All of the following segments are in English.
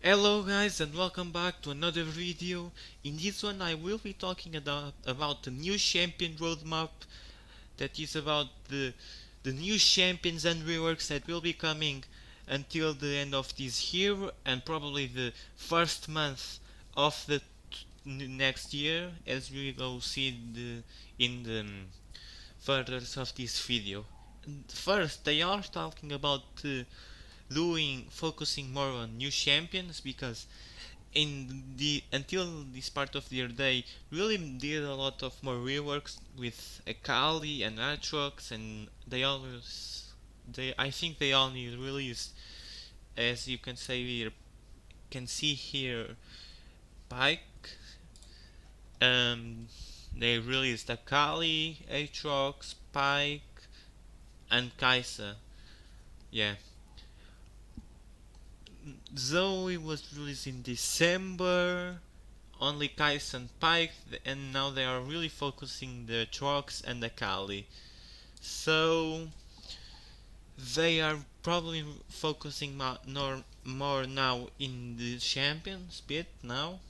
Hello guys and welcome back to another video. In this one I will be talking about the new champion roadmap, that is about the new champions and reworks that will be coming until the end of this year and probably the first month of the next year, as we will see in the furthers of this video. First, they are talking about doing focusing more on new champions, because in the until this part of the year they really did a lot of more reworks with Kayle and Aatrox, and they I think they only released, as you can see here, Pike. um they released Kayle, Aatrox, Pike, and Kai'Sa. Yeah, Zoe was released in December, only Kais and Pike, and now they are really focusing the Trox and the Kayle. So they are probably focusing more now in the champions bit now.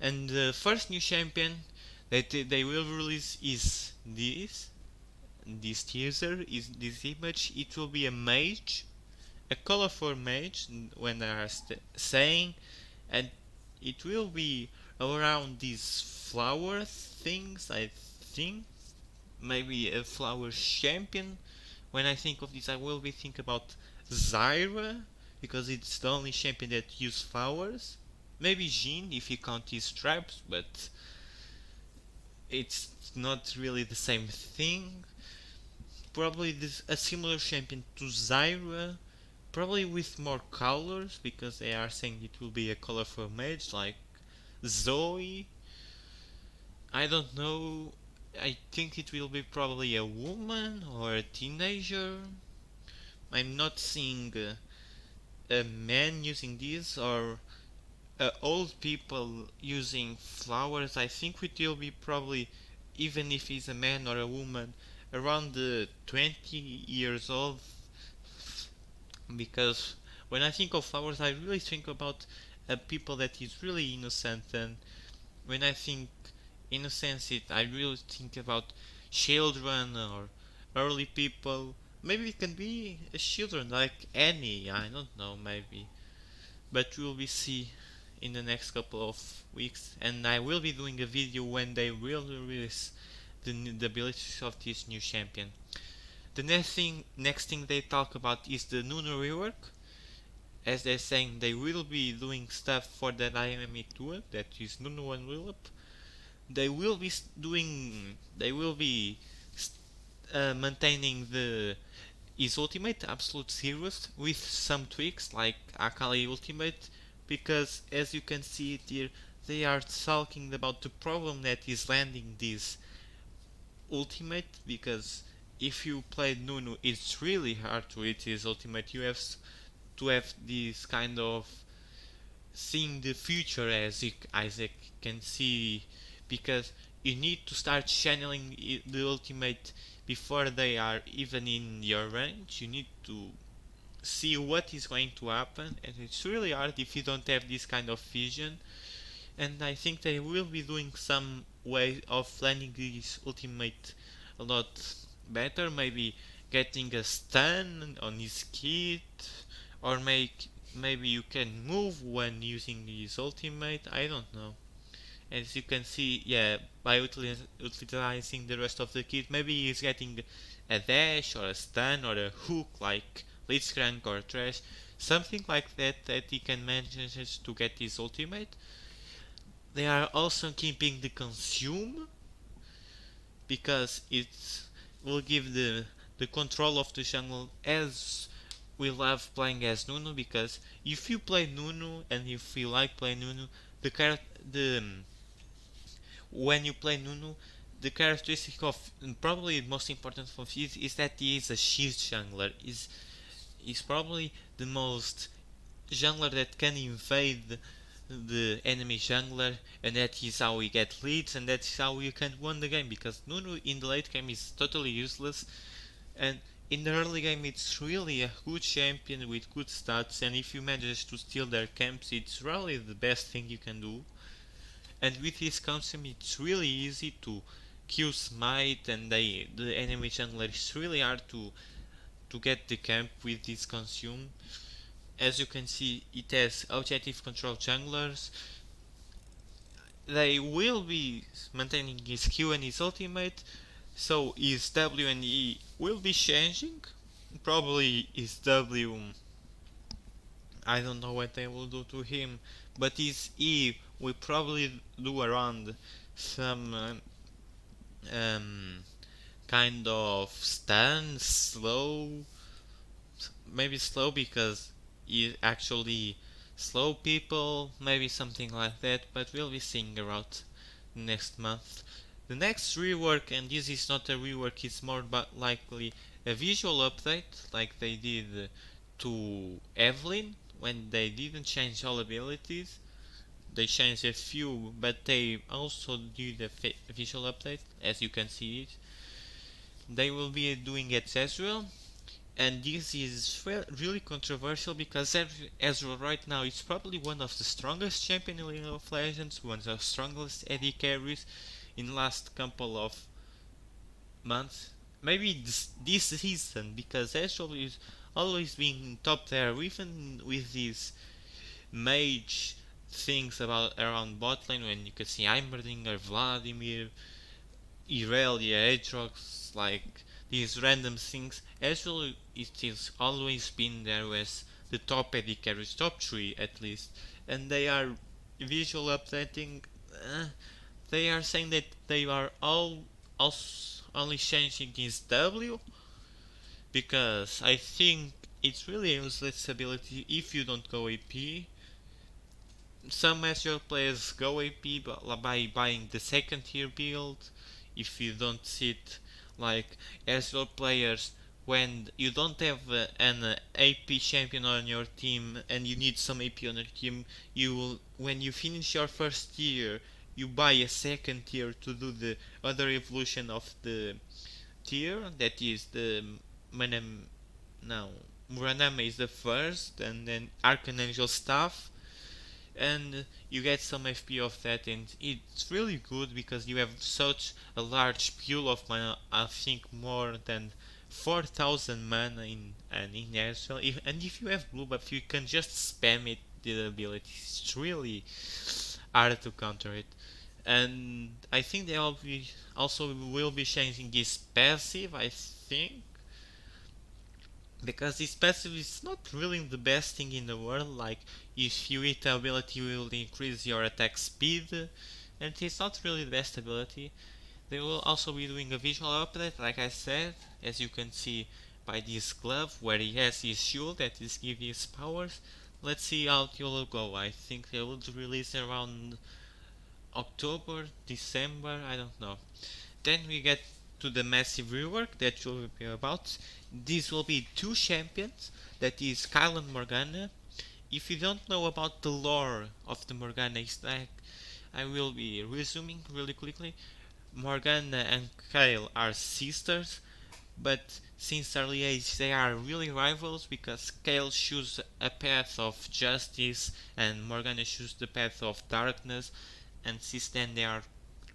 And the first new champion that they will release is this teaser, is this image. It will be a mage, a colorful mage, when they are saying, and it will be around these flower things, I think. Maybe a flower champion. When I think of this, I will be think about Zyra, because it's the only champion that use flowers. Maybe Jean if you count his traps, but it's not really the same thing. Probably a similar champion to Zyra, probably with more colors, because they are saying it will be a colorful mage like Zoe. I don't know. I think it will be probably a woman or a teenager. I'm not seeing a man using this, or old people using flowers. I think it will be probably, even if he's a man or a woman, around the 20 years old, because when I think of flowers I really think about people that is really innocent, and when I think innocence, I really think about children or early people. Maybe it can be a children like Annie, I don't know, maybe. But we'll be see in the next couple of weeks, and I will be doing a video when they will release the abilities of this new champion. The next thing they talk about is the Nunu rework. As they're saying, they will be doing stuff for the dynamic duo, that is Nunu and Lilip. They will be maintaining the his ultimate absolute zeros with some tweaks like Akali ultimate, because as you can see it here, they are talking about the problem that is landing this ultimate, because if you play Nunu it's really hard to hit his ultimate. You have to have this kind of seeing the future, as Isaac can see, because you need to start channeling the ultimate before they are even in your range. You need to see what is going to happen, and it's really hard if you don't have this kind of vision. And I think they will be doing some way of landing this ultimate a lot better, maybe getting a stun on his kit, or maybe you can move when using his ultimate. I don't know. As you can see, yeah, by utilizing the rest of the kit, maybe he's getting a dash or a stun or a hook like Blitzcrank or Trash, something like that that he can manage to get his ultimate. They are also keeping the consume, because it will give the control of the jungle, as we love playing as Nunu. Because if you play Nunu and if you like playing Nunu, the when you play Nunu, the characteristic of, probably the most important of it, is that he is a shield jungler. Is probably the most jungler that can invade the enemy jungler, and that is how we get leads, and that is how you can win the game, because Nunu in the late game is totally useless, and in the early game it's really a good champion with good stats, and if you manage to steal their camps it's really the best thing you can do. And with this consume it's really easy to kill smite, and the enemy jungler is really hard to get the camp with this consume. As you can see, it has objective control junglers. They will be maintaining his Q and his ultimate, so his W and E will be changing. Probably his W, I don't know what they will do to him, but his E will probably do around some um, kind of stun, slow, maybe slow because he actually slow people, maybe something like that, but we'll be seeing about next month. The next rework, and this is not a rework, it's more but likely a visual update like they did to Evelyn when they didn't change all abilities. They changed a few, but they also did a visual update, as you can see it. They will be doing it as well, and this is really controversial because Ezreal right now is probably one of the strongest champion in League of Legends, one of the strongest AD carries in the last couple of months. Maybe this season, because Ezreal is always being top there, even with these Mage things about around bot lane when you can see Heimerdinger, Vladimir, Irelia, Aatrox, like these random things. Actually, it has always been there as the top AD carries, top 3 at least, and they are visual updating. They are saying that they are all also only changing his W because I think it's really a useless ability if you don't go AP. Some Ezreal players go AP by buying the second tier build. If you don't sit like Ezreal players when you don't have an AP champion on your team and you need some AP on your team, you will, when you finish your first tier, you buy a second tier to do the other evolution of the tier. That is the Manam. No, Muraname is the first, and then Archangel Staff, and you get some FP of that, and it's really good because you have such a large pool of mana. I think more than 4,000 mana in Ezreal. And if you have blue buff, you can just spam it the ability. It's really hard to counter it. And I think they also will be changing this passive, I think, because this passive is not really the best thing in the world. Like, if you hit the ability, you will increase your attack speed, and it's not really the best ability. They will also be doing a visual update, like I said, as you can see by this glove, where he has his shield that is giving his powers. Let's see how it will go. I think they will release around October, December, I don't know. Then we get to the massive rework that will be about. This will be two champions, that is Kayle and Morgana. If you don't know about the lore of the Morgana stack, I will be resuming really quickly. Morgana and Kayle are sisters, but since early age they are really rivals because Kayle chooses a path of justice and Morgana chooses the path of darkness, and since then they are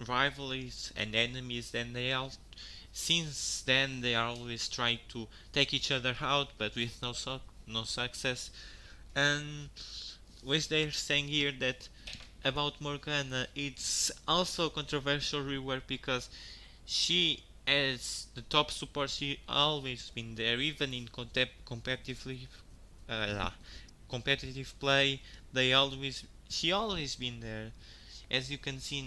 rivalries and enemies, and since then they are always trying to take each other out, but with no success. And which they're saying here that about Morgana, it's also controversial rework because she, as the top support, she always been there, even in uh, competitive play. She always been there, as you can see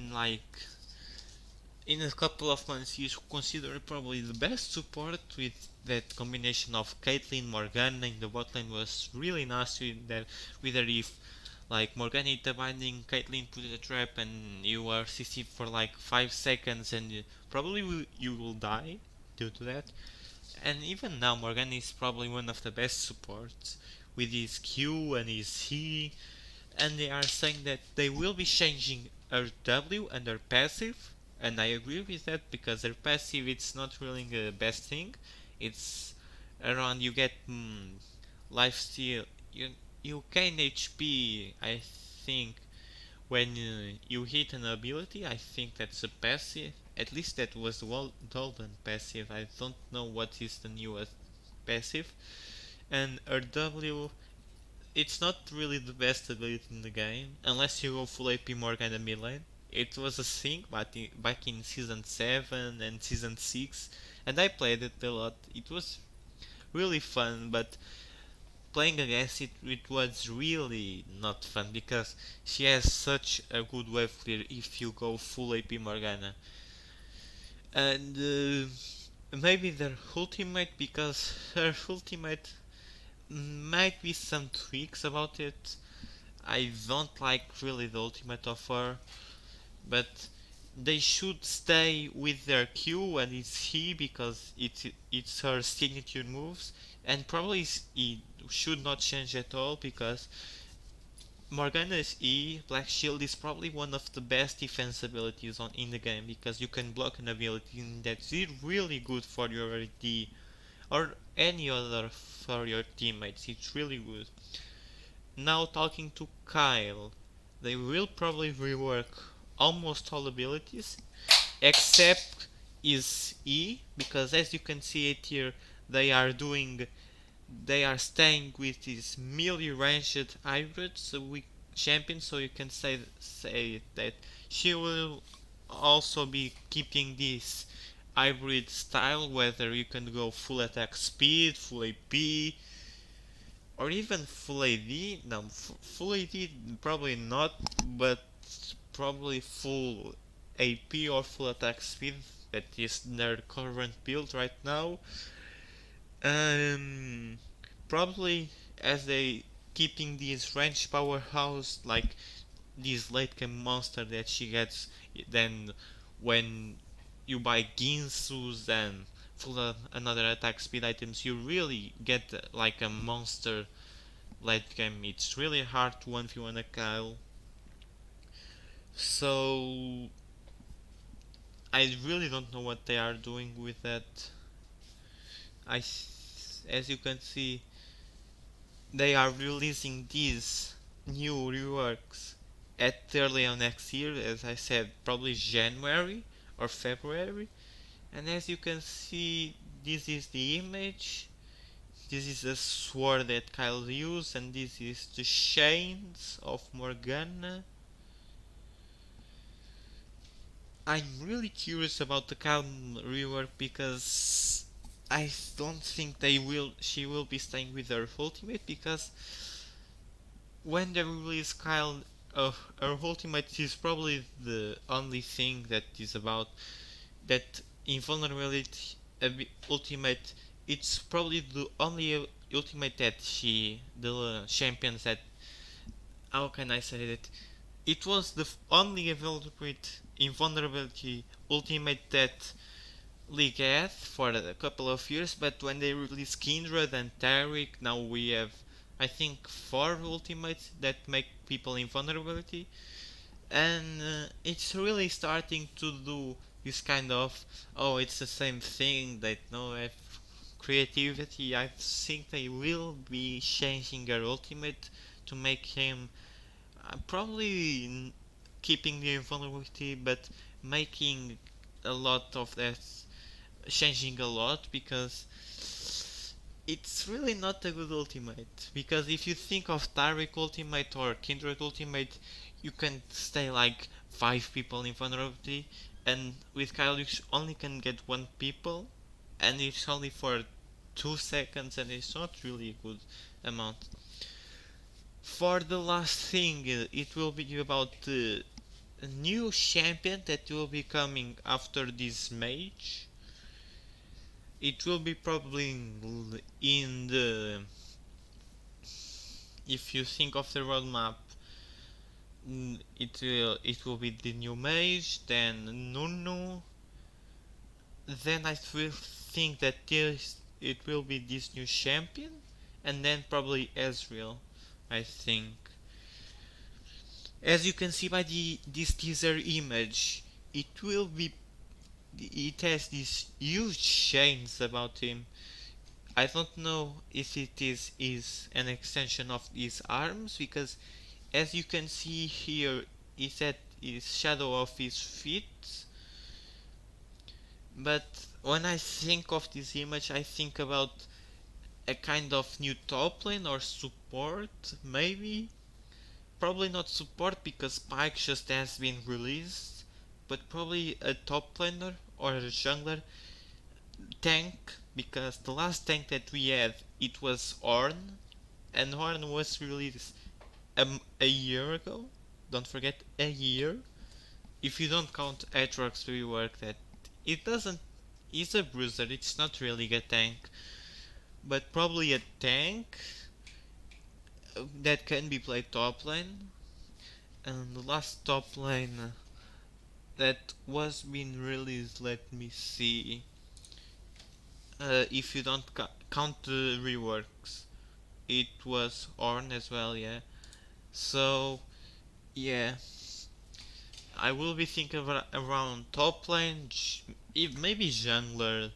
in a couple of months. He's considered probably the best support with that combination of Caitlyn, Morgana in the bot lane was really nasty. That whether if like Morgana hit the binding, Caitlyn put a trap, and you are CC for like 5 seconds, and you will die due to that. And even now, Morgana is probably one of the best supports with his Q and his E, and they are saying that they will be changing her W and her passive, and I agree with that because her passive it's not really the best thing. It's around you get life steal. You gain HP, I think, when you hit an ability. I think that's a passive. At least that was Golden passive. I don't know what is the newest passive. And her W, it's not really the best ability in the game unless you go full AP Morgana mid lane. It was a thing back in season 7 and season 6, and I played it a lot. It was really fun, but playing against it was really not fun because she has such a good wave clear if you go full AP Morgana. And maybe their ultimate, because her ultimate might be some tweaks about it. I don't like really the ultimate of her, but they should stay with their Q and it's he because it's her signature moves, and probably it should not change at all because Morgana's E, Black Shield, is probably one of the best defense abilities in the game because you can block an ability and that's really good for your AD or any other for your teammates. It's really good. Now talking to Kayle, they will probably rework almost all abilities except is E, because as you can see it here, they are doing they are staying with this melee ranged hybrid so we champion, so you can say that she will also be keeping this hybrid style, whether you can go full attack speed, full AP, or even full AD. No, full AD probably not, but probably full AP or full attack speed. That is their current build right now. Um, Probably as they keeping this range powerhouse like this late game monster that she gets. Then when you buy Ginsus and full another attack speed items, you really get like a monster late game. It's really hard to 1v1 a Kayle. So I really don't know what they are doing with that. As you can see, they are releasing these new reworks at early on next year, as I said, probably January or February. And as you can see, this is the image. This is the sword that Kayle used, and this is the chains of Morgana. I'm really curious about the Kayle rework because I don't think she will be staying with her ultimate, because when they release Kayle, her ultimate is probably the only thing that is about that invulnerability ultimate. It's probably the only ultimate that the champions that, how can I say that? It was the only invulnerability ultimate that League had for a couple of years, but when they released Kindred and Taric, now we have, I think, 4 ultimates that make people invulnerability, and it's really starting to do this kind of, oh, it's the same thing, that no have creativity. I think they will be changing their ultimate to make him probably keeping the invulnerability, but making a lot of that, changing a lot, because it's really not a good ultimate. Because if you think of Taric ultimate or Kindred ultimate, you can stay like 5 people in vulnerability, and with Kayle you only can get 1 people, and it's only for 2 seconds, and it's not really a good amount. For the last thing, it will be about the new champion that will be coming after this Mage. It will be probably in the, if you think of the roadmap, it will be the new Mage, then Nunu, then I will think that it will be this new champion, and then probably Ezreal, I think. As you can see by this teaser image, it has these huge chains about him. I don't know if it is an extension of his arms, because as you can see here, it's at his shadow of his feet. But when I think of this image, I think about a kind of new top lane or support, maybe. Probably not support because Spike just has been released, but probably a top laner or a jungler. Tank, because the last tank that we had, it was Ornn, and Ornn was released a year ago. Don't forget, a year. If you don't count Aatrox's rework, that it doesn't. It's a bruiser. It's not really a tank, but probably a tank that can be played top lane. And the last top lane that was being released, let me see. If you don't count the reworks, it was Ornn as well, yeah. So, yeah, I will be thinking around top lane, maybe jungler,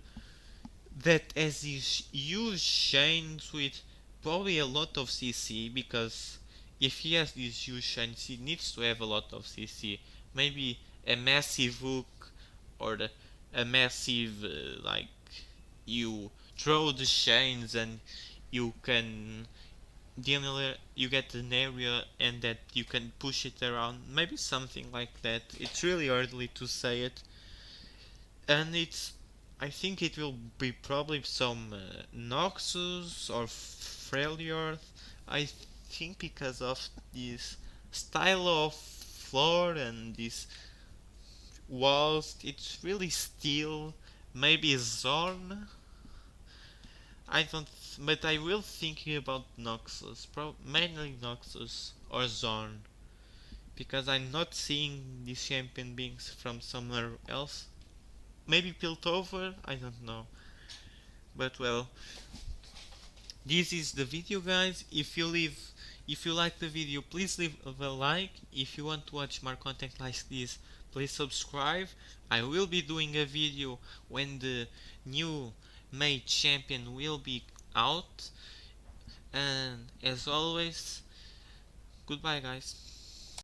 that has these huge chains with probably a lot of CC, because if he has these huge chains, he needs to have a lot of CC. Maybe a massive hook, or a massive, like, you throw the chains and you can you get an area and that you can push it around, maybe something like that. It's really early to say it, and I think it will be probably some Noxus or Freljord. I think because of this style of floor and these walls, it's really steel. Maybe Zorn. I don't, but I will thinking about Noxus, mainly Noxus or Zorn, because I'm not seeing these champion beings from somewhere else. Maybe Piltover, I don't know. But well, this is the video, guys. If you like the video, please leave a like. If you want to watch more content like this, please subscribe. I will be doing a video when the new Mage champion will be out. And as always, goodbye, guys.